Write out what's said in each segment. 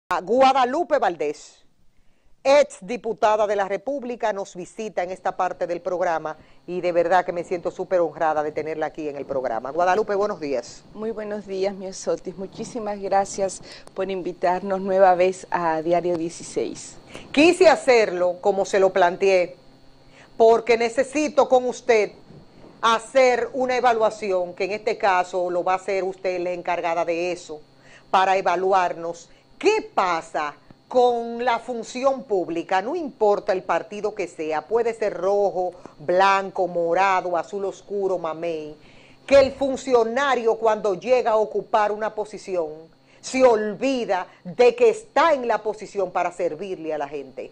Guadalupe Valdés, ex diputada de la República, nos visita en esta parte del programa y de verdad que me siento súper honrada de tenerla aquí en el programa. Guadalupe, buenos días. Muy buenos días, Miosotis. Muchísimas gracias por invitarnos nueva vez a Diario 16. Quise hacerlo como se lo planteé, porque necesito con usted hacer una evaluación, que en este caso lo va a hacer usted la encargada de eso, para evaluarnos qué pasa con la función pública, no importa el partido que sea, puede ser rojo, blanco, morado, azul oscuro, mamey, que el funcionario cuando llega a ocupar una posición se olvida de que está en la posición para servirle a la gente.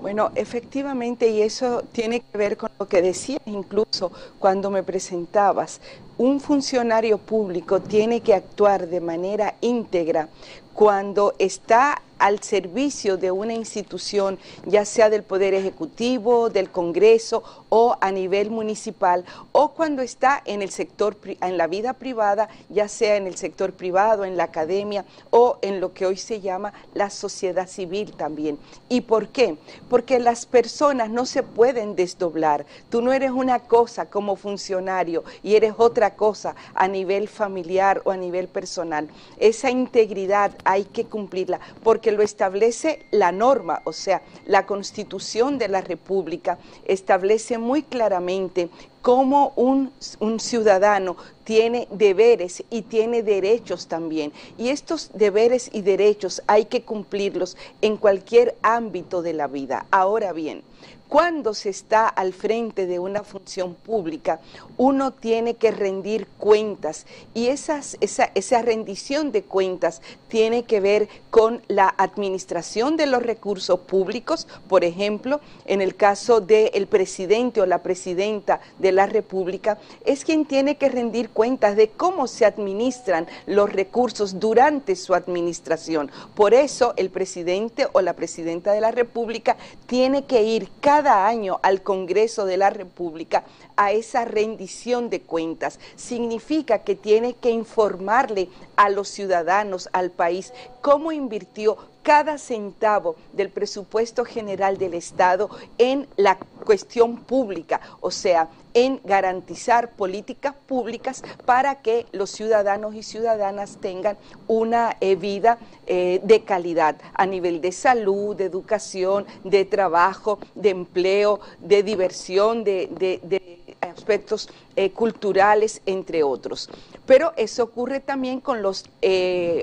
Bueno, efectivamente, y eso tiene que ver con lo que decías incluso cuando me presentabas. Un funcionario público tiene que actuar de manera íntegra cuando está al servicio de una institución, ya sea del Poder Ejecutivo, del Congreso o a nivel municipal, o cuando está en el sector, en la vida privada, ya sea en el sector privado, en la academia o en lo que hoy se llama la sociedad civil también. ¿Y por qué? Porque las personas no se pueden desdoblar. Tú no eres una cosa como funcionario y eres otra cosa a nivel familiar o a nivel personal. Esa integridad hay que cumplirla porque lo establece la norma, o sea, la Constitución de la República establece muy claramente cómo un ciudadano tiene deberes y tiene derechos también. Y estos deberes y derechos hay que cumplirlos en cualquier ámbito de la vida. Ahora bien, cuando se está al frente de una función pública, uno tiene que rendir cuentas y esa rendición de cuentas tiene que ver con la administración de los recursos públicos. Por ejemplo, en el caso del presidente o la presidenta de la República, es quien tiene que rendir cuentas de cómo se administran los recursos durante su administración. Por eso, el presidente o la presidenta de la República tiene que ir cada año al Congreso de la República a esa rendición de cuentas. Significa que tiene que informarle a los ciudadanos, al país, cómo invirtió cada centavo del presupuesto general del Estado en la cuestión pública, o sea, en garantizar políticas públicas para que los ciudadanos y ciudadanas tengan una vida de calidad a nivel de salud, de educación, de trabajo, de empleo, de diversión, de aspectos culturales, entre otros. Pero eso ocurre también con los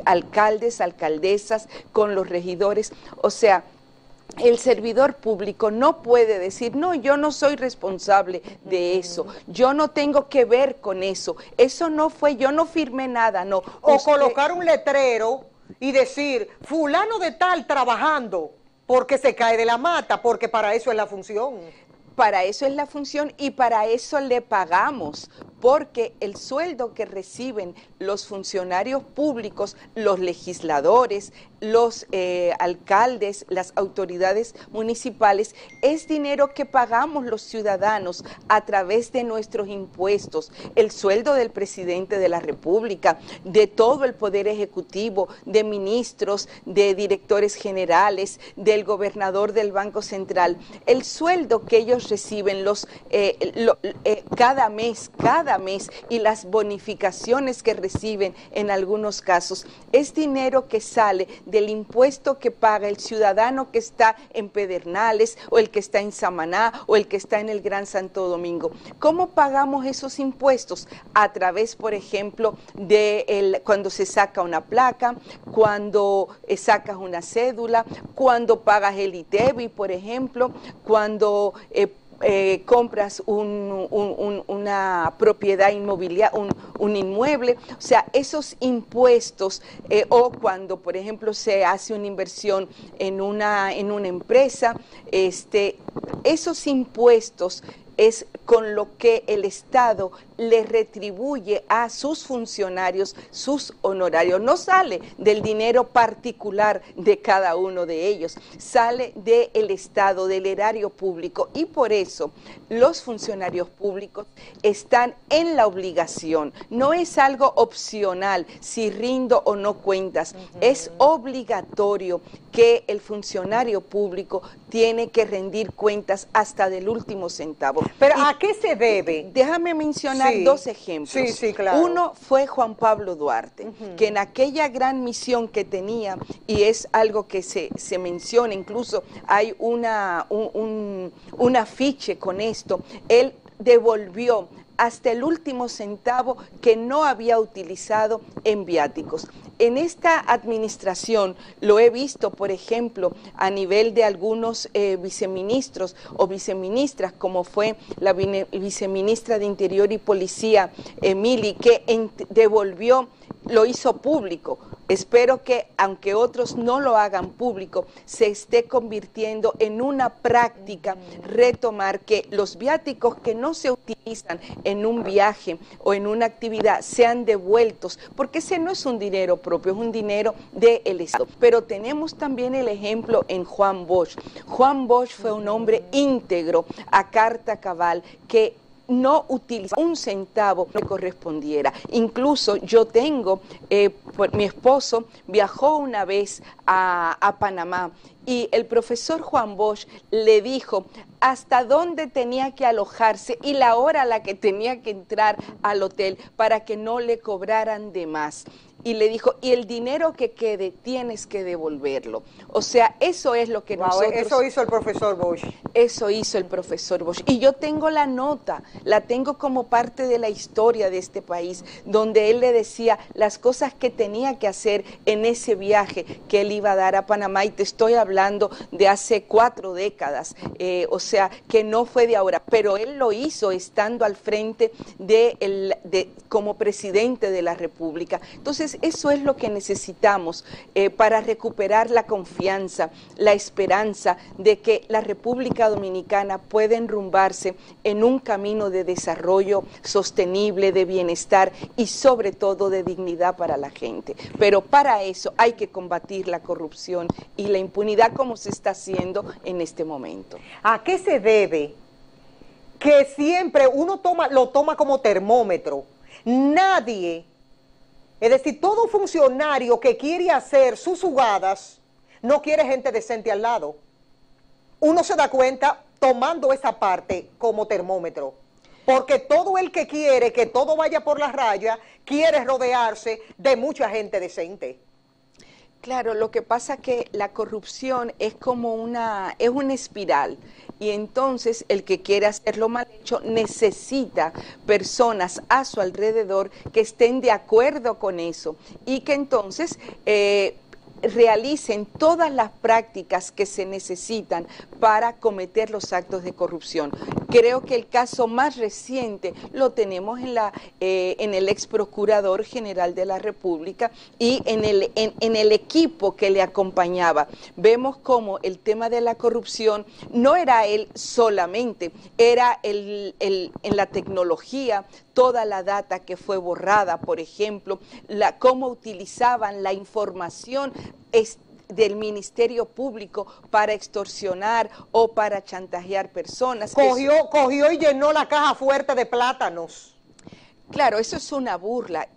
alcaldes, alcaldesas, con los regidores, o sea, el servidor público no puede decir, no, yo no soy responsable de eso, yo no tengo que ver con eso no fue, yo no firmé nada, no. O colocar un letrero y decir, fulano de tal trabajando, porque se cae de la mata, porque para eso es la función. Para eso es la función y para eso le pagamos, porque el sueldo que reciben los funcionarios públicos, los legisladores, los alcaldes, las autoridades municipales, es dinero que pagamos los ciudadanos a través de nuestros impuestos. El sueldo del presidente de la República, de todo el Poder Ejecutivo, de ministros, de directores generales, del gobernador del Banco Central, el sueldo que ellos reciben cada mes, y las bonificaciones que reciben en algunos casos, es dinero que sale del impuesto que paga el ciudadano que está en Pedernales o el que está en Samaná o el que está en el Gran Santo Domingo. ¿Cómo pagamos esos impuestos? A través, por ejemplo, de cuando se saca una placa, cuando sacas una cédula, cuando pagas el ITEVI, por ejemplo, cuando compras una propiedad inmobiliaria, un inmueble, o sea, esos impuestos, o cuando, por ejemplo, se hace una inversión en una empresa, esos impuestos es con lo que el Estado le retribuye a sus funcionarios sus honorarios. No sale del dinero particular de cada uno de ellos, sale del Estado, del erario público, y por eso los funcionarios públicos están en la obligación. No es algo opcional si rindo o no cuentas, es obligatorio que el funcionario público tiene que rendir cuentas hasta del último centavo. Pero ¿a qué se debe? Déjame mencionar dos ejemplos. Sí, claro. Uno fue Juan Pablo Duarte, que en aquella gran misión que tenía, y es algo que se menciona, incluso hay un afiche con esto, él devolvió hasta el último centavo que no había utilizado en viáticos. En esta administración lo he visto, por ejemplo, a nivel de algunos viceministros o viceministras, como fue la viceministra de Interior y Policía, Emily, que devolvió, lo hizo público. Espero que, aunque otros no lo hagan público, se esté convirtiendo en una práctica retomar que los viáticos que no se utilizan en un viaje o en una actividad sean devueltos, porque ese no es un dinero propio, es un dinero del Estado. Pero tenemos también el ejemplo en Juan Bosch. Juan Bosch fue un hombre íntegro, a carta cabal, que no utilizó un centavo que correspondiera. Incluso yo tengo, mi esposo viajó una vez a Panamá y el profesor Juan Bosch le dijo hasta dónde tenía que alojarse y la hora a la que tenía que entrar al hotel para que no le cobraran de más. Y le dijo, y el dinero que quede tienes que devolverlo. O sea, eso es lo que nosotros... Eso hizo el profesor Bosch. Eso hizo el profesor Bosch. Y yo tengo la nota, la tengo como parte de la historia de este país, donde él le decía las cosas que tenía que hacer en ese viaje que él iba a dar a Panamá, y te estoy hablando de hace 4 décadas, o sea, que no fue de ahora, pero él lo hizo estando al frente como presidente de la República. Entonces, eso es lo que necesitamos para recuperar la confianza, la esperanza de que la República Dominicana puede enrumbarse en un camino de desarrollo sostenible, de bienestar y sobre todo de dignidad para la gente. Pero para eso hay que combatir la corrupción y la impunidad como se está haciendo en este momento. ¿A qué se debe que siempre uno lo toma como termómetro? Nadie, es decir, todo funcionario que quiere hacer sus jugadas no quiere gente decente al lado. Uno se da cuenta tomando esa parte como termómetro, porque todo el que quiere que todo vaya por la raya quiere rodearse de mucha gente decente. Claro, lo que pasa es que la corrupción es como una espiral, y entonces el que quiere hacerlo mal hecho necesita personas a su alrededor que estén de acuerdo con eso y que entonces realicen todas las prácticas que se necesitan para cometer los actos de corrupción. Creo que el caso más reciente lo tenemos en el ex procurador general de la República y en el equipo que le acompañaba. Vemos cómo el tema de la corrupción no era él solamente, era en la tecnología, toda la data que fue borrada, por ejemplo, cómo utilizaban la información del Ministerio Público para extorsionar o para chantajear personas. Cogió y llenó la caja fuerte de plátanos. Claro, eso es una burla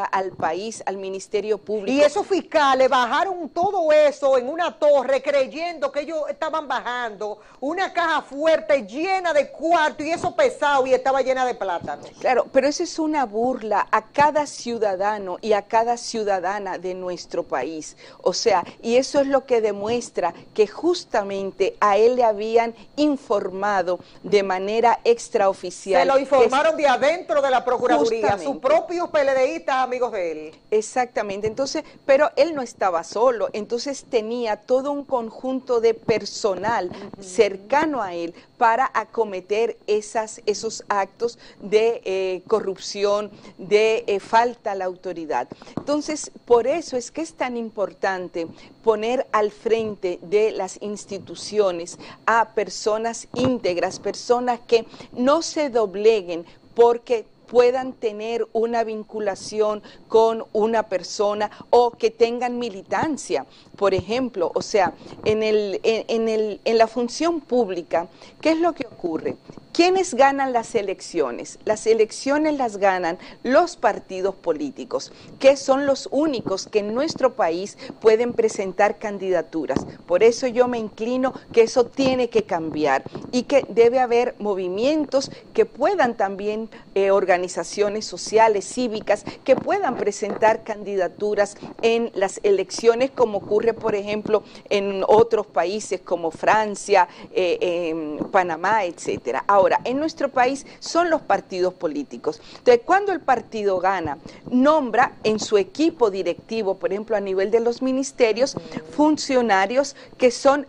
al país, al Ministerio Público. Y esos fiscales bajaron todo eso en una torre creyendo que ellos estaban bajando una caja fuerte llena de cuarto y eso pesado y estaba llena de plátanos. Claro, pero eso es una burla a cada ciudadano y a cada ciudadana de nuestro país. O sea, y eso es lo que demuestra que justamente a él le habían informado de manera extraoficial. Se lo informaron de dentro de la Procuraduría, Justamente. sus propios PLDistas amigos de él. Exactamente, entonces, pero él no estaba solo, entonces tenía todo un conjunto de personal cercano a él para acometer esos actos de corrupción, de falta a la autoridad. Entonces, por eso es que es tan importante poner al frente de las instituciones a personas íntegras, personas que no se dobleguen porque puedan tener una vinculación con una persona o que tengan militancia, por ejemplo. O sea, en la función pública, ¿qué es lo que ocurre? ¿Quiénes ganan las elecciones? Las elecciones las ganan los partidos políticos, que son los únicos que en nuestro país pueden presentar candidaturas. Por eso yo me inclino que eso tiene que cambiar y que debe haber movimientos que puedan también, organizaciones sociales, cívicas, que puedan presentar candidaturas en las elecciones, como ocurre, por ejemplo, en otros países como Francia, Panamá, etcétera. Ahora, en nuestro país son los partidos políticos. Entonces, cuando el partido gana, nombra en su equipo directivo, por ejemplo, a nivel de los ministerios, funcionarios que son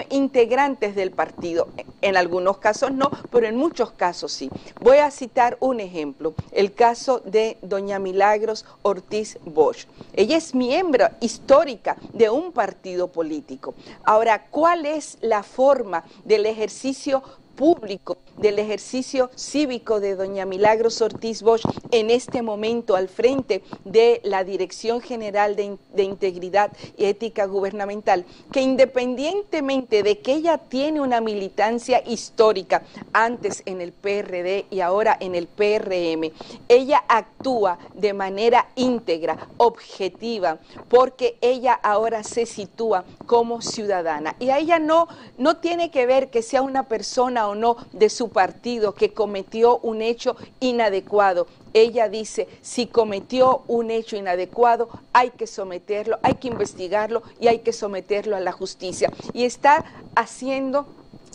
integrantes del partido. En algunos casos no, pero en muchos casos sí. Voy a citar un ejemplo, el caso de doña Milagros Ortiz Bosch. Ella es miembro histórica de un partido político. Ahora, ¿cuál es la forma del ejercicio público, del ejercicio cívico de doña Milagros Ortiz Bosch en este momento al frente de la Dirección General de Integridad y Ética Gubernamental? Que independientemente de que ella tiene una militancia histórica, antes en el PRD y ahora en el PRM, ella actúa de manera íntegra, objetiva, porque ella ahora se sitúa como ciudadana. Y a ella no tiene que ver que sea una persona o no de su partido que cometió un hecho inadecuado. Ella dice, si cometió un hecho inadecuado, hay que someterlo, hay que investigarlo y hay que someterlo a la justicia. Y está haciendo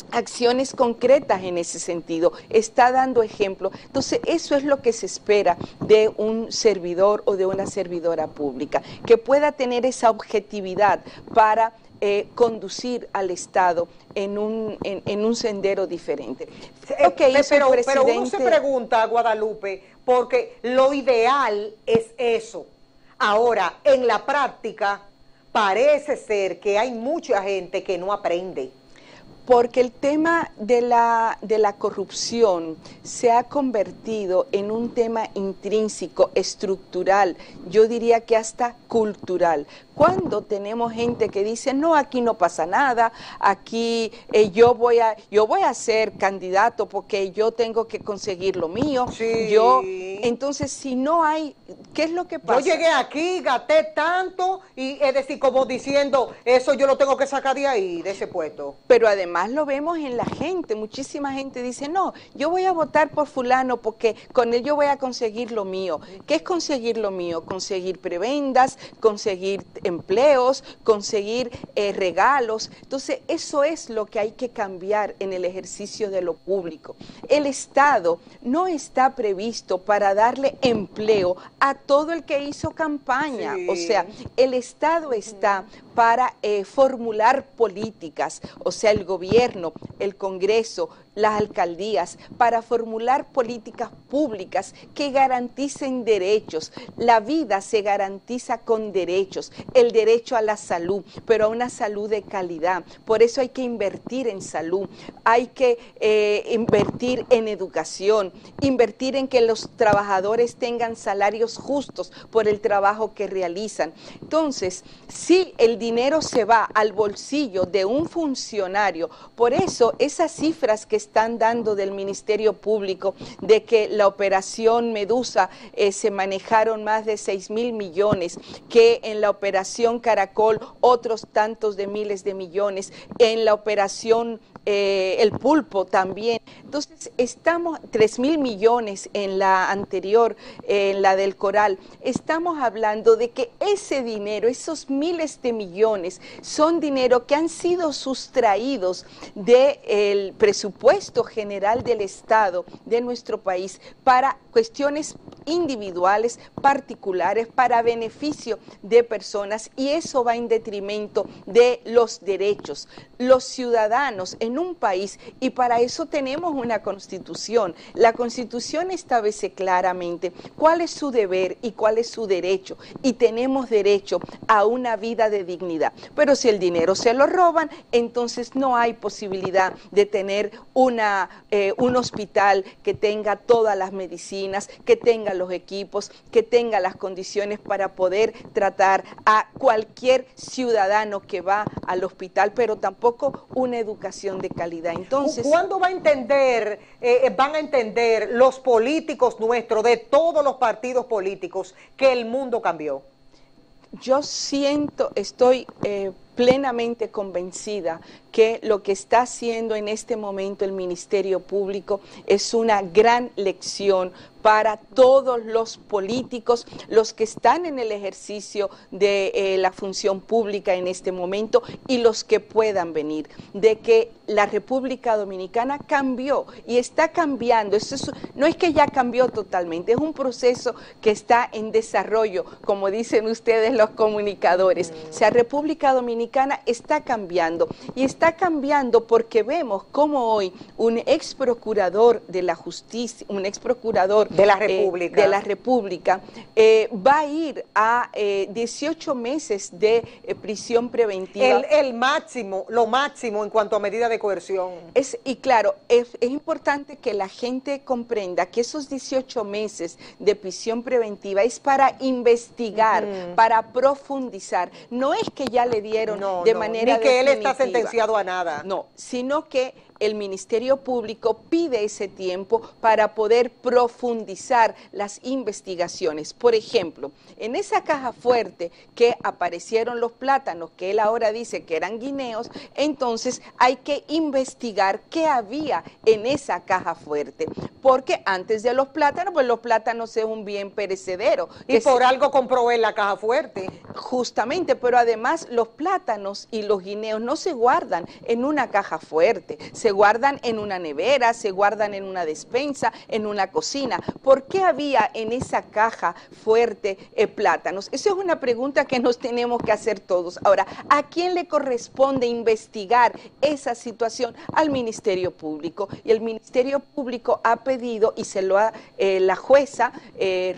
acciones concretas en ese sentido, está dando ejemplo. Entonces, eso es lo que se espera de un servidor o de una servidora pública, que pueda tener esa objetividad para conducir al Estado en un sendero diferente. Okay, pero uno se pregunta, Guadalupe, porque lo ideal es eso. Ahora, en la práctica, parece ser que hay mucha gente que no aprende. Porque el tema de la corrupción se ha convertido en un tema intrínseco, estructural, yo diría que hasta cultural. Cuando tenemos gente que dice, no, aquí no pasa nada, aquí yo voy a ser candidato porque yo tengo que conseguir lo mío. Sí. Entonces, si no hay, ¿qué es lo que pasa? Yo llegué aquí, gasté tanto, y es decir, como diciendo, eso yo lo tengo que sacar de ahí, de ese puesto. Pero además lo vemos en la gente, muchísima gente dice, no, yo voy a votar por fulano porque con él yo voy a conseguir lo mío. ¿Qué es conseguir lo mío? Conseguir prebendas, conseguir empleos, conseguir regalos. Entonces, eso es lo que hay que cambiar en el ejercicio de lo público. El Estado no está previsto para darle empleo a todo el que hizo campaña. Sí. O sea, el Estado está para formular políticas, o sea, el gobierno, el Congreso, las alcaldías, para formular políticas públicas que garanticen derechos. La vida se garantiza con derechos, el derecho a la salud, pero a una salud de calidad. Por eso hay que invertir en salud, hay que invertir en educación, invertir en que los trabajadores tengan salarios justos por el trabajo que realizan. Entonces, si el dinero se va al bolsillo de un funcionario, por eso esas cifras que están dando del Ministerio Público de que la operación Medusa se manejaron más de 6.000 millones, que en la operación Caracol otros tantos de miles de millones, en la operación El Pulpo también. Entonces, estamos 3.000 millones en la anterior, en la del Coral. Estamos hablando de que ese dinero, esos miles de millones, son dinero que han sido sustraídos del presupuesto presupuesto general del Estado de nuestro país para cuestiones individuales, particulares, para beneficio de personas, y eso va en detrimento de los derechos. Los ciudadanos en un país, y para eso tenemos una Constitución. La Constitución establece claramente cuál es su deber y cuál es su derecho, y tenemos derecho a una vida de dignidad. Pero si el dinero se lo roban, entonces no hay posibilidad de tener un hospital que tenga todas las medicinas, que tenga los equipos, que tenga las condiciones para poder tratar a cualquier ciudadano que va al hospital, pero tampoco una educación de calidad. Entonces, ¿cuándo van a entender los políticos nuestros, de todos los partidos políticos, que el mundo cambió? Yo estoy plenamente convencida que lo que está haciendo en este momento el Ministerio Público es una gran lección para todos los políticos, los que están en el ejercicio de la función pública en este momento y los que puedan venir, de que la República Dominicana cambió y está cambiando. No es que ya cambió totalmente, es un proceso que está en desarrollo, como dicen ustedes los comunicadores. O sea, República Dominicana está cambiando, y está cambiando porque vemos cómo hoy un ex procurador de la justicia, un ex procurador de la República, va a ir a 18 meses de prisión preventiva. Lo máximo en cuanto a medida de coerción. Y claro, es importante que la gente comprenda que esos 18 meses de prisión preventiva es para investigar, para profundizar. No es que ya le dieron de manera ni que definitiva. Él está sentenciado a nada. No, sino que el Ministerio Público pide ese tiempo para poder profundizar las investigaciones. Por ejemplo, en esa caja fuerte que aparecieron los plátanos, que él ahora dice que eran guineos, entonces hay que investigar qué había en esa caja fuerte, porque antes de los plátanos, pues los plátanos es un bien perecedero. Y por algo compró él la caja fuerte. Justamente, pero además los plátanos y los guineos no se guardan en una caja fuerte, se guardan en una nevera, se guardan en una despensa, en una cocina. ¿Por qué había en esa caja fuerte plátanos? Esa es una pregunta que nos tenemos que hacer todos. Ahora, ¿a quién le corresponde investigar esa situación? Al Ministerio Público. Y el Ministerio Público ha pedido, y la jueza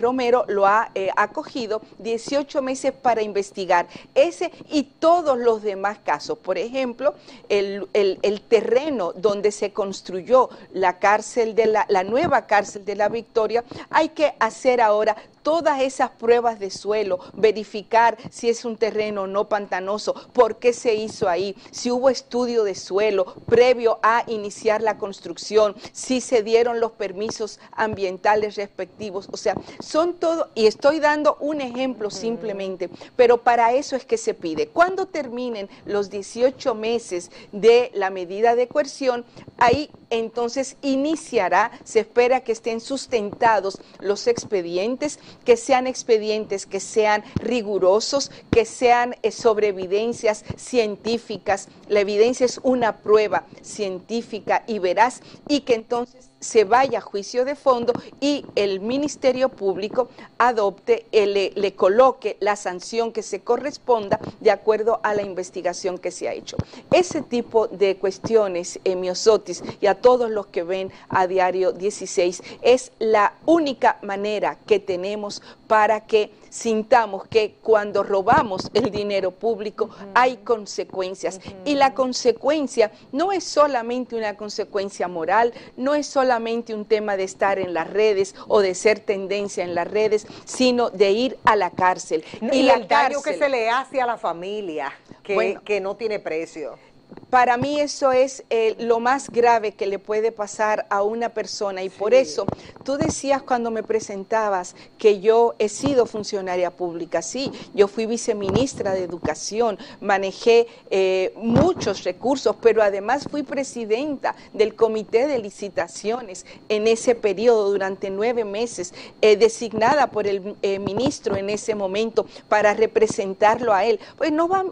Romero lo ha acogido, 18 meses para investigar ese y todos los demás casos. Por ejemplo, el terreno donde se construyó la cárcel la nueva cárcel de La Victoria, hay que hacer ahora todas esas pruebas de suelo, verificar si es un terreno no pantanoso, por qué se hizo ahí, si hubo estudio de suelo previo a iniciar la construcción, si se dieron los permisos ambientales respectivos. O sea, son todo, y estoy dando un ejemplo simplemente, pero para eso es que se pide. Cuando terminen los 18 meses de la medida de coerción, ahí entonces iniciará, se espera que estén sustentados los expedientes, que sean expedientes que sean rigurosos, que sean sobre evidencias científicas. La evidencia es una prueba científica y veraz, y que entonces se vaya a juicio de fondo y el Ministerio Público adopte, le coloque la sanción que se corresponda de acuerdo a la investigación que se ha hecho. Ese tipo de cuestiones, Miosotis, y a todos los que ven a Diario 16, es la única manera que tenemos para que sintamos que cuando robamos el dinero público hay consecuencias, y la consecuencia no es solamente una consecuencia moral, no es solamente un tema de estar en las redes o de ser tendencia en las redes, sino de ir a la cárcel. Y el daño que se le hace a la familia, que no tiene precio. Para mí eso es lo más grave que le puede pasar a una persona, y por eso tú decías cuando me presentabas que yo he sido funcionaria pública. Sí, yo fui viceministra de Educación, manejé muchos recursos, pero además fui presidenta del Comité de Licitaciones en ese periodo durante 9 meses, designada por el ministro en ese momento para representarlo a él. Pues no va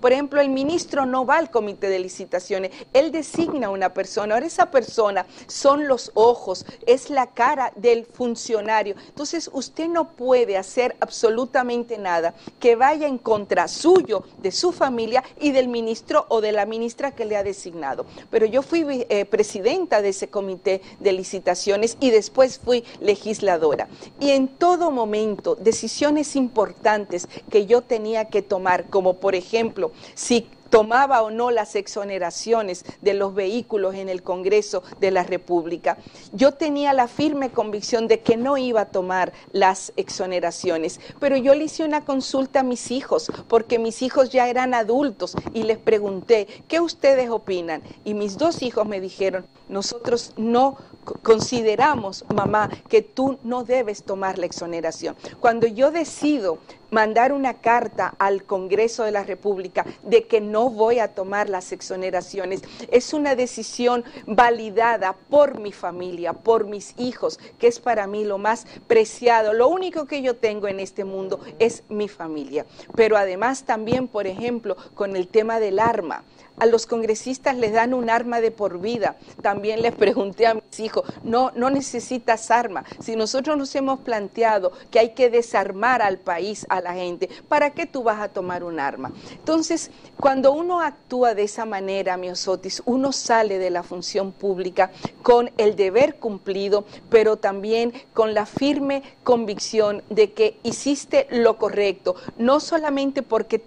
por ejemplo, el ministro ministro no va al comité de licitaciones, él designa a una persona. Ahora esa persona son los ojos, es la cara del funcionario. Entonces usted no puede hacer absolutamente nada que vaya en contra suyo, de su familia y del ministro o de la ministra que le ha designado. Pero yo fui presidenta de ese comité de licitaciones y después fui legisladora. Y en todo momento, decisiones importantes que yo tenía que tomar, como por ejemplo, si tomaba o no las exoneraciones de los vehículos en el Congreso de la República. Yo tenía la firme convicción de que no iba a tomar las exoneraciones, pero yo le hice una consulta a mis hijos, porque mis hijos ya eran adultos, y les pregunté, ¿qué ustedes opinan? Y mis dos hijos me dijeron, nosotros no consideramos, mamá, que tú no debes tomar la exoneración. Cuando yo decido mandar una carta al Congreso de la República de que no voy a tomar las exoneraciones, es una decisión validada por mi familia, por mis hijos, que es para mí lo más preciado. Lo único que yo tengo en este mundo es mi familia. Pero además también, por ejemplo, con el tema del arma. A los congresistas les dan un arma de por vida. También les pregunté a mis hijos, no necesitas arma. Si nosotros nos hemos planteado que hay que desarmar al país, a la gente, ¿para qué tú vas a tomar un arma? Entonces, cuando uno actúa de esa manera, Miosotis, uno sale de la función pública con el deber cumplido, pero también con la firme convicción de que hiciste lo correcto, no solamente porque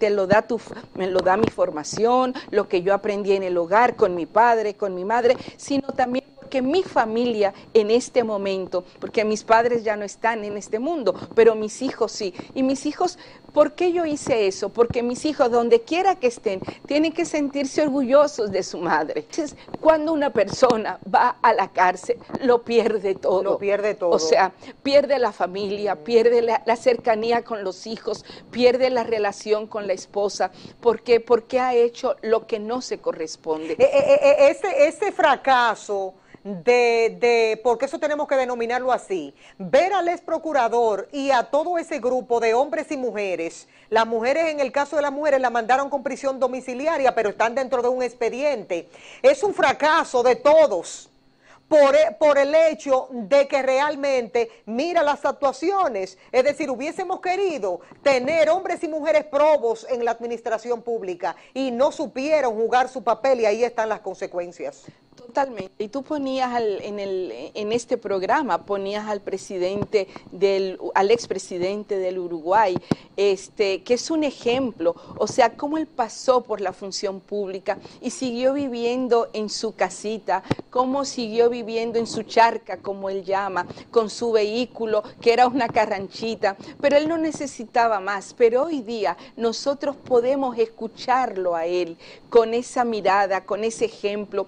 me lo da mi formación, lo que yo aprendí en el hogar, con mi padre, con mi madre, sino también porque mi familia en este momento, porque mis padres ya no están en este mundo, pero mis hijos sí. Y mis hijos, ¿por qué yo hice eso? Porque mis hijos, donde quiera que estén, tienen que sentirse orgullosos de su madre. Entonces, cuando una persona va a la cárcel, lo pierde todo. Lo pierde todo. O sea, pierde la familia, pierde la cercanía con los hijos, pierde la relación con la esposa. ¿Por qué? Porque ha hecho lo que no se corresponde. Ese fracaso porque eso tenemos que denominarlo así, ver al ex procurador y a todo ese grupo de hombres y mujeres, las mujeres, en el caso de las mujeres, la mandaron con prisión domiciliaria, pero están dentro de un expediente, es un fracaso de todos. Por el hecho de que realmente mira las actuaciones, es decir, hubiésemos querido tener hombres y mujeres probos en la administración pública y no supieron jugar su papel, y ahí están las consecuencias. Totalmente. Y tú ponías en este programa, ponías al expresidente del Uruguay, que es un ejemplo, o sea, cómo él pasó por la función pública y siguió viviendo en su casita, cómo siguió viviendo en su charca, como él llama, con su vehículo, que era una carranchita, pero él no necesitaba más. Pero hoy día nosotros podemos escucharlo a él con esa mirada, con ese ejemplo,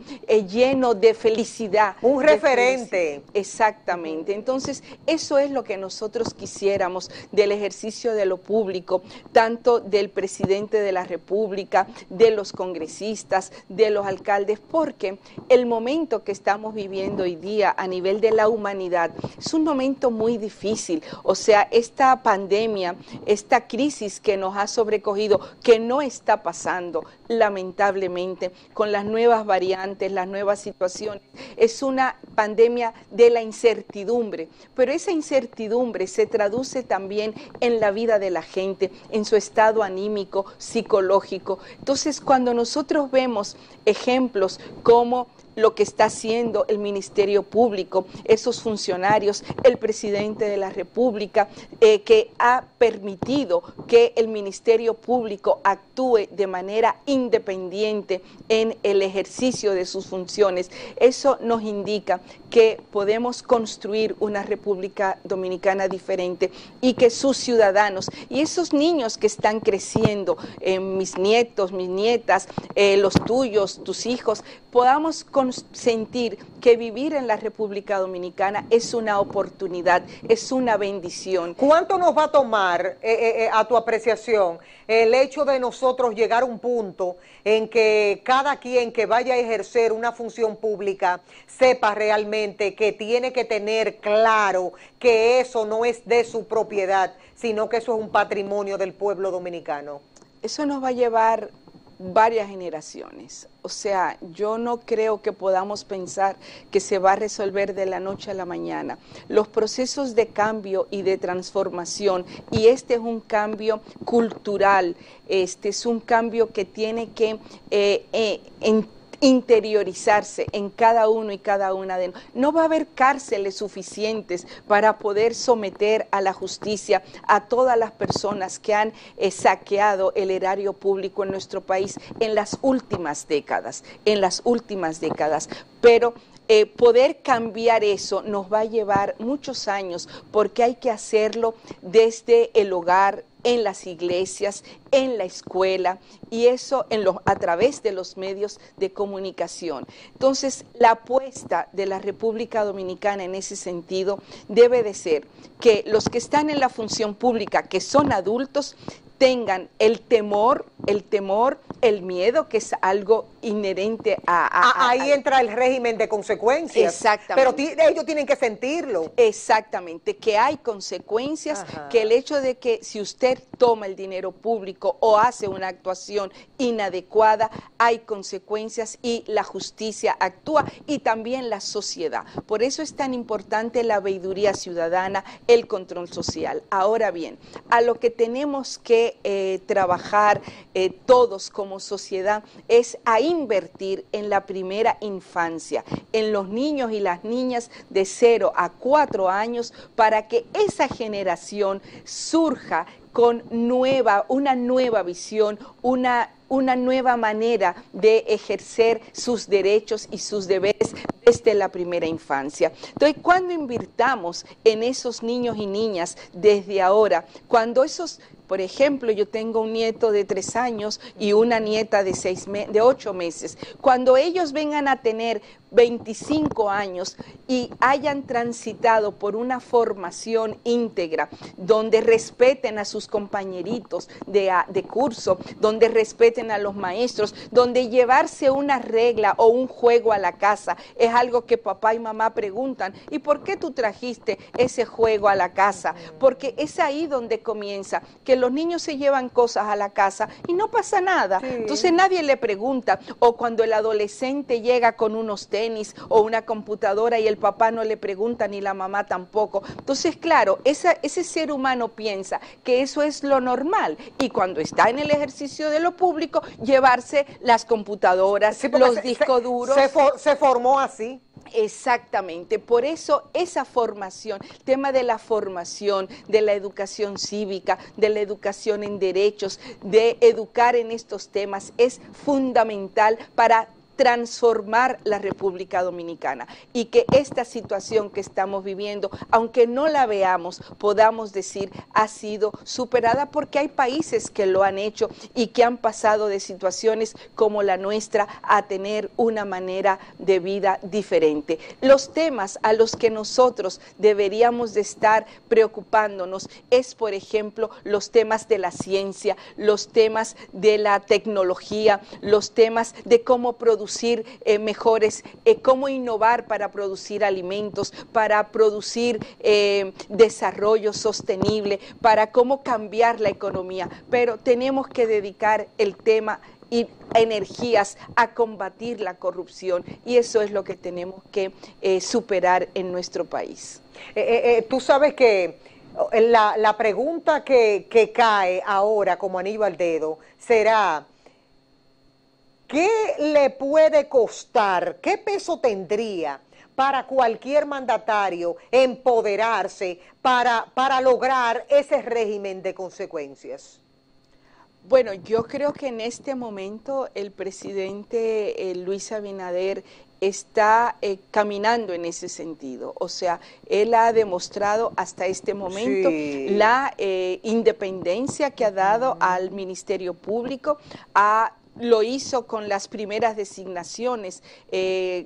lleno de felicidad. Un referente. Felicidad. Exactamente. Entonces, eso es lo que nosotros quisiéramos del ejercicio de lo público, tanto del presidente de la República, de los congresistas, de los alcaldes, porque el momento que estamos viviendo hoy día a nivel de la humanidad es un momento muy difícil. O sea, esta pandemia, esta crisis que nos ha sobrecogido, que no está pasando, lamentablemente, con las nuevas variantes, las nuevas situaciones, es una pandemia de la incertidumbre, pero esa incertidumbre se traduce también en la vida de la gente, en su estado anímico, psicológico. Entonces, cuando nosotros vemos ejemplos como lo que está haciendo el Ministerio Público, esos funcionarios, el presidente de la República, que ha permitido que el Ministerio Público actúe de manera independiente en el ejercicio de sus funciones. Eso nos indica que podemos construir una República Dominicana diferente y que sus ciudadanos y esos niños que están creciendo, mis nietos, mis nietas, los tuyos, tus hijos, podamos sentir que vivir en la República Dominicana es una oportunidad, es una bendición. ¿Cuánto nos va a tomar, a tu apreciación, el hecho de nosotros llegar a un punto en que cada quien que vaya a ejercer una función pública sepa realmente que tiene que tener claro que eso no es de su propiedad, sino que eso es un patrimonio del pueblo dominicano? Eso nos va a llevar varias generaciones. O sea, yo no creo que podamos pensar que se va a resolver de la noche a la mañana. Los procesos de cambio y de transformación, y este es un cambio cultural, este es un cambio que tiene que interiorizarse en cada uno y cada una de nosotros. No va a haber cárceles suficientes para poder someter a la justicia a todas las personas que han saqueado el erario público en nuestro país en las últimas décadas, pero poder cambiar eso nos va a llevar muchos años, porque hay que hacerlo desde el hogar, en las iglesias, en la escuela, y eso a través de los medios de comunicación. Entonces, la apuesta de la República Dominicana en ese sentido debe de ser que los que están en la función pública, que son adultos, tengan el temor, el miedo, que es algo inherente ahí entra el régimen de consecuencias. Exactamente. Pero ellos tienen que sentirlo. Exactamente, que hay consecuencias, Ajá. que el hecho de que si usted toma el dinero público o hace una actuación inadecuada, hay consecuencias y la justicia actúa, y también la sociedad. Por eso es tan importante la veeduría ciudadana, el control social. Ahora bien, a lo que tenemos que trabajar todos como sociedad es a invertir en la primera infancia, en los niños y las niñas de 0 a 4 años, para que esa generación surja con una nueva visión, una nueva manera de ejercer sus derechos y sus deberes desde la primera infancia. Entonces, cuando invirtamos en esos niños y niñas desde ahora, cuando por ejemplo, yo tengo un nieto de 3 años y una nieta de 8 meses. Cuando ellos vengan a tener 25 años y hayan transitado por una formación íntegra, donde respeten a sus compañeritos de curso, donde respeten a los maestros, donde llevarse una regla o un juego a la casa es algo que papá y mamá preguntan: ¿y por qué tú trajiste ese juego a la casa? Porque es ahí donde comienza, que los niños se llevan cosas a la casa y no pasa nada. Sí. Entonces nadie le pregunta. O cuando el adolescente llega con unos tenis o una computadora y el papá no le pregunta ni la mamá tampoco. Entonces, claro, ese ser humano piensa que eso es lo normal, y cuando está en el ejercicio de lo público, llevarse las computadoras, sí, los discos duros. Se formó así. Exactamente, por eso esa formación, el tema de la formación, de la educación cívica, de la educación en derechos, de educar en estos temas, es fundamental para transformar la República Dominicana, y que esta situación que estamos viviendo, aunque no la veamos, podamos decir ha sido superada, porque hay países que lo han hecho y que han pasado de situaciones como la nuestra a tener una manera de vida diferente. Los temas a los que nosotros deberíamos de estar preocupándonos es, por ejemplo, los temas de la ciencia, los temas de la tecnología, los temas de cómo producir mejores, cómo innovar para producir alimentos, para producir desarrollo sostenible, para cómo cambiar la economía. Pero tenemos que dedicar el tema y energías a combatir la corrupción, y eso es lo que tenemos que superar en nuestro país. Tú sabes que la pregunta que cae ahora como anillo al dedo será: ¿qué le puede costar, qué peso tendría para cualquier mandatario empoderarse para lograr ese régimen de consecuencias? Bueno, yo creo que en este momento el presidente Luis Abinader está caminando en ese sentido. O sea, él ha demostrado hasta este momento la independencia que ha dado al Ministerio Público, lo hizo con las primeras designaciones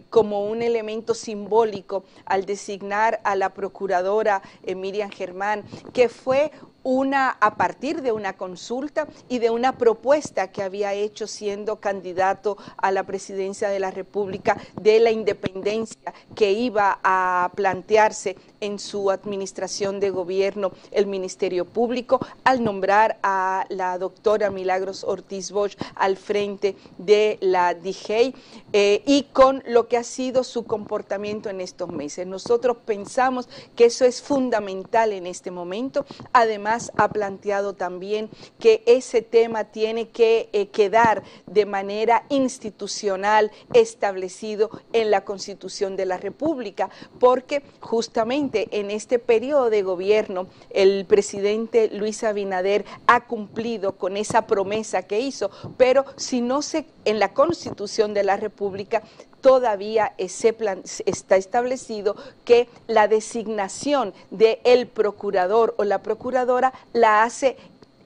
como un elemento simbólico al designar a la procuradora Miriam Germán, que fue a partir de una consulta y de una propuesta que había hecho siendo candidato a la presidencia de la República, de la independencia que iba a plantearse en su administración de gobierno el Ministerio Público, al nombrar a la doctora Milagros Ortiz Bosch al frente de la DIGEI, y con lo que ha sido su comportamiento en estos meses. Nosotros pensamos que eso es fundamental en este momento. Además, ha planteado también que ese tema tiene que quedar de manera institucional establecido en la Constitución de la República, porque justamente en este periodo de gobierno el presidente Luis Abinader ha cumplido con esa promesa que hizo, pero si no se en la Constitución de la República todavía está establecido que la designación del procurador o la procuradora la hace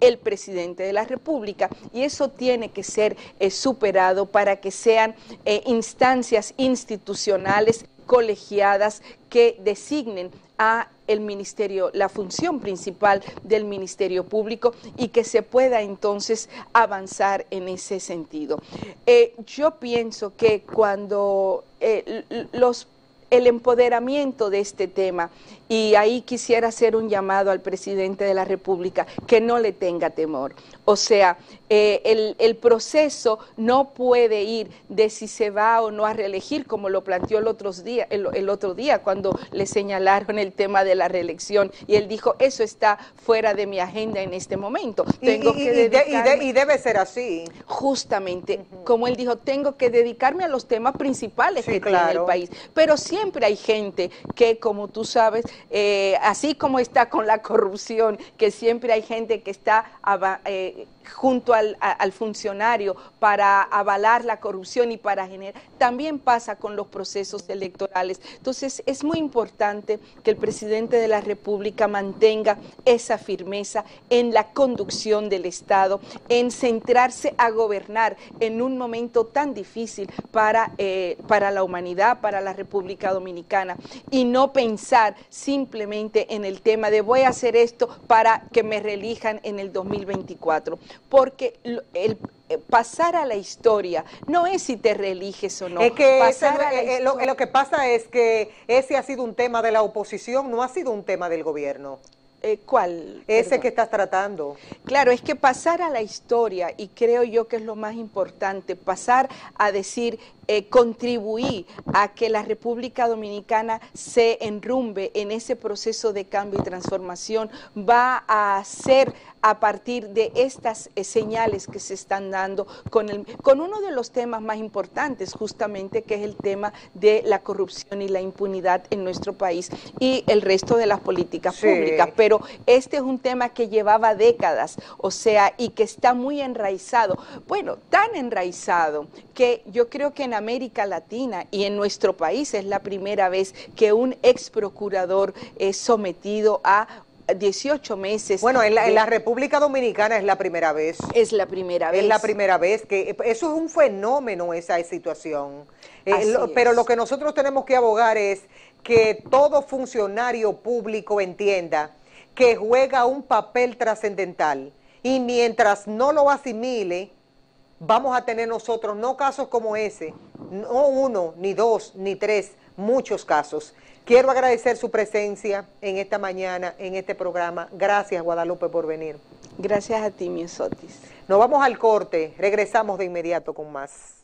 el presidente de la República, y eso tiene que ser superado para que sean instancias institucionales colegiadas que designen a el ministerio, la función principal del Ministerio Público, y que se pueda entonces avanzar en ese sentido. Yo pienso que cuando el empoderamiento de este tema, y ahí quisiera hacer un llamado al presidente de la República, que no le tenga temor. O sea, el proceso no puede ir de si se va o no a reelegir, como lo planteó el otro día cuando le señalaron el tema de la reelección, y él dijo, eso está fuera de mi agenda en este momento. Y debe ser así. Justamente, como él dijo, tengo que dedicarme a los temas principales que tiene el país. Pero siempre hay gente que, como tú sabes, así como está con la corrupción, que siempre hay gente que está junto al funcionario para avalar la corrupción y para generar, también pasa con los procesos electorales. Entonces es muy importante que el presidente de la República mantenga esa firmeza en la conducción del Estado, en centrarse a gobernar en un momento tan difícil para la humanidad, para la República Dominicana, y no pensar simplemente en el tema de voy a hacer esto para que me reelijan en el 2024, porque pasar a la historia no es si te reeliges o no. Es que lo que pasa es que ese ha sido un tema de la oposición, no ha sido un tema del gobierno. ¿Cuál? Ese Perdón. que estás tratando. Claro, es que pasar a la historia, y creo yo que es lo más importante, pasar a decir, contribuir a que la República Dominicana se enrumbe en ese proceso de cambio y transformación, va a ser a partir de estas señales que se están dando con uno de los temas más importantes, justamente, que es el tema de la corrupción y la impunidad en nuestro país y el resto de las políticas públicas. Pero este es un tema que llevaba décadas, o sea, y que está muy enraizado. Bueno, tan enraizado que yo creo que en América Latina y en nuestro país es la primera vez que un ex procurador es sometido a 18 meses. Bueno, en la República Dominicana es la primera vez. Es la primera vez. Es la primera vez que eso es un fenómeno, esa situación. Pero lo que nosotros tenemos que abogar es que todo funcionario público entienda que juega un papel trascendental, y mientras no lo asimile, vamos a tener nosotros no casos como ese, no uno, ni dos, ni tres, muchos casos. Quiero agradecer su presencia en esta mañana, en este programa. Gracias, Guadalupe, por venir. Gracias a ti, Miosotis. Nos vamos al corte, regresamos de inmediato con más.